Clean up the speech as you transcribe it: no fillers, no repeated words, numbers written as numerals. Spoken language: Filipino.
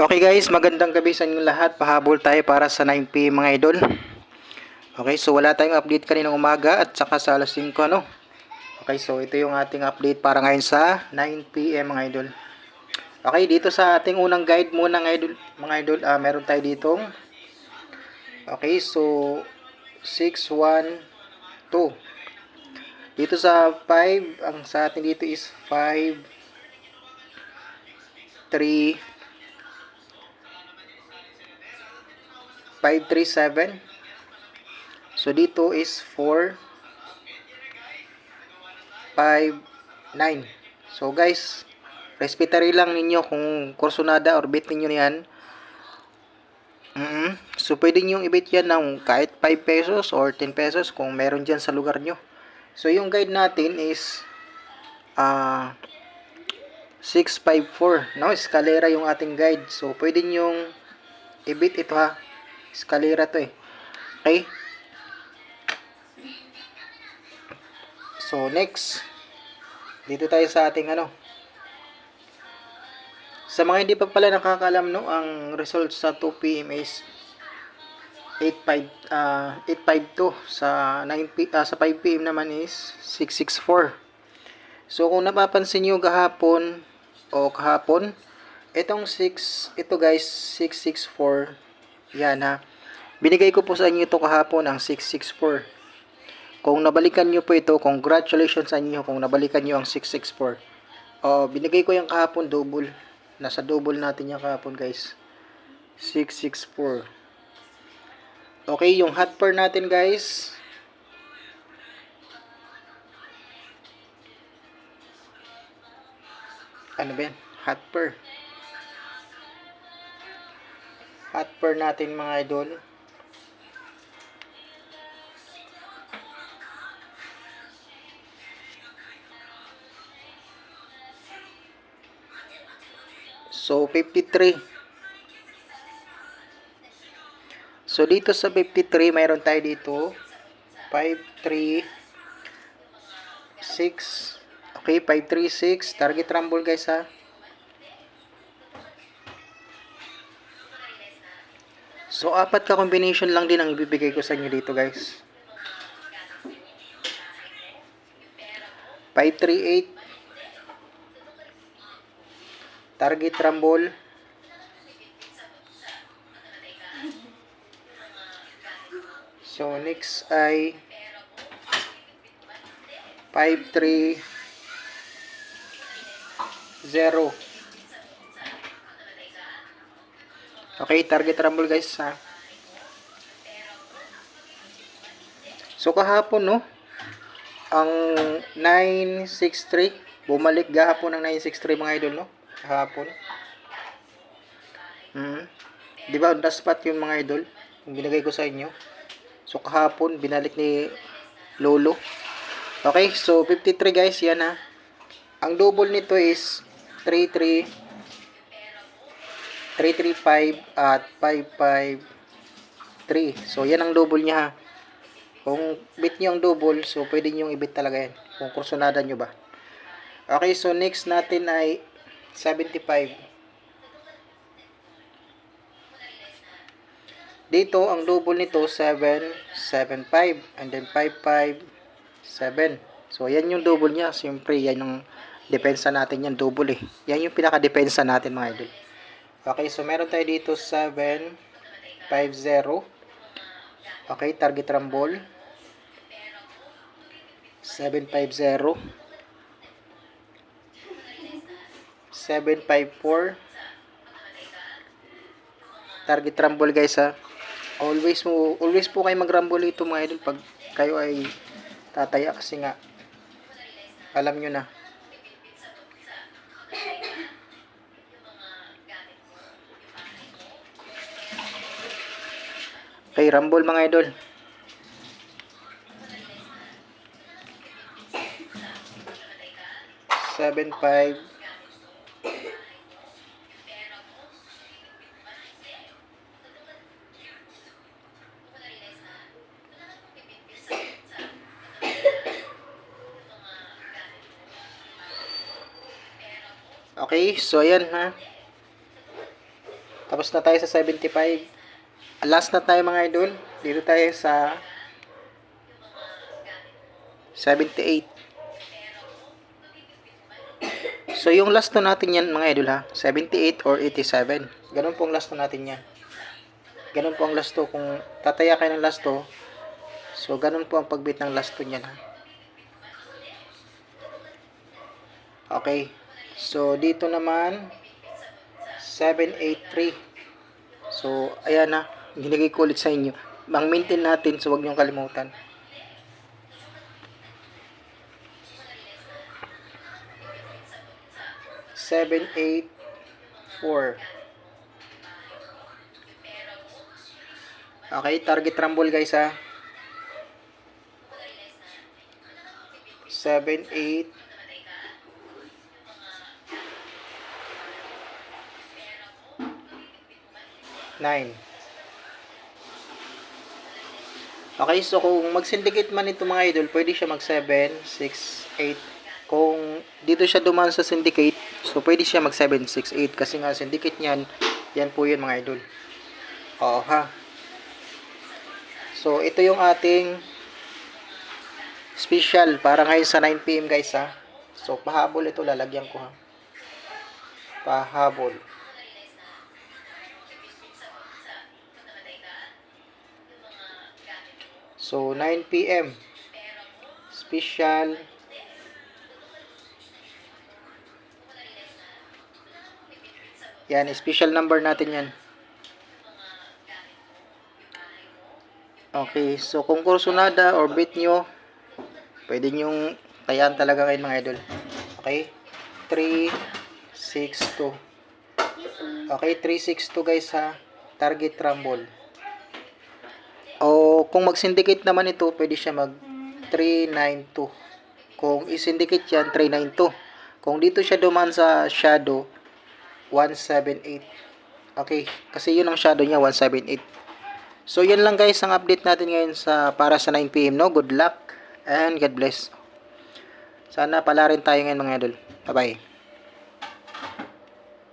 Okay guys, magandang gabi sa inyo lahat. Pahabol tayo para sa 9 PM mga idol. Okay, so wala tayong update kaninang umaga at saka sa alas 5 ano. Okay, so ito yung ating update para ngayon sa 9 PM mga idol. Okay, dito sa ating unang guide muna mga idol, meron tayo ditong okay, so 612. Dito sa 5, ang sa atin dito is 5 3 537. So dito is 4 5 9. So guys, respetary lang ninyo kung kursonada or bit ninyo yan. So pwede nyo i-bit yan ng kahit 5 pesos or 10 pesos kung meron dyan sa lugar nyo. So yung guide natin is 654. No, escalera yung ating guide. So pwede nyong i-bit ito ha. Escalera to eh. Okay? So next, dito tayo sa ating sa mga hindi pa pala nakakaalam no, ang result sa 2 PM is 852. Sa 5 PM naman is 664. So kung napapansin niyo kahapon, ito guys 664. Yan ha. Binigay ko po sa inyo ito kahapon ang 664. Kung nabalikan nyo po ito, congratulations sa inyo kung nabalikan nyo ang 664. Binigay ko yung kahapon double. Nasa double natin yung kahapon guys. 664. Okay, yung hot per natin guys. Ano ba yan? Hot per. Hot per natin mga idol. So 53. So dito sa 53 mayroon tayo dito 536. Okay, 536 target rumble guys ha. So apat ka combination lang din ang ibibigay ko sa inyo dito guys. 538 target rumble. So next ay 530. Okay, target rumble guys ha. So kahapon no, ang 963 bumalik gahapon ang 963 mga idol no, kahapon. Di ba on the spot yung mga idol yung binigay ko sa inyo. So kahapon binalik ni Lolo. Okay, so 53 guys, yan ha. Ang double nito is 335 at 553. So yan ang double niya ha. Kung bit nyo ang double, so pwede nyo i-bit talaga yan kung kursonada nyo ba. Okay, so next natin ay 75. Dito ang double nito 775 and then 557. So yan yung double niya. Siyempre yan yung depensa natin, yan double eh. Yan yung pinaka depensa natin mga idol. Okay, so meron tayo dito 750. Okay, target rumble 750. 754 target rumble guys ha. Always po kayo mag-rumble ito mga idol pag kayo ay tataya kasi nga alam nyo na. Okay, rumble mga idol. Seven five. Okay, so ayan ha. Tapos na tayo sa 75. Last na tayo mga idol. Dito tayo sa 78. So yung last na natin yan mga idol ha, 78 or 87. Ganun po ang last na natin yan. Ganun po ang last to. Kung tataya kayo ng last to, so ganun po ang pagbit ng last to niyan ha. Okay. So dito naman 783. So ayan na, ginigay ko ulit sa inyo. Ang maintain natin, so wag niyo kalimutan. 784. Okay, target rumble guys ha. 7, 8. 9. Okay, so kung mag-syndicate man ito mga idol, pwede siya mag 7, 6, 8. Kung dito siya dumaan sa syndicate, so pwede siya mag 7, 6, 8. Kasi nga syndicate niyan, yan po yun mga idol. Oo ha. So ito yung ating special para ngayon sa 9 PM guys ha. So pahabol ito, lalagyan ko ha. Pahabol. So 9 PM special. Yan, special number natin yan. Okay, so kung kursunada or bit nyo, pwede nyong tayaan talaga kayo mga idol. Okay, 362. Okay, 362 guys ha, target rumble. O kung mag-syndicate naman ito, pwede siya mag 392. Kung i-syndicate yan, 392. Kung dito siya duman sa shadow, 178. Okay, kasi yun ang shadow niya, 178. So yan lang guys ang update natin ngayon sa para sa 9 PM no. Good luck and God bless. Sana pala rin tayo ngayon mga idol. Bye bye.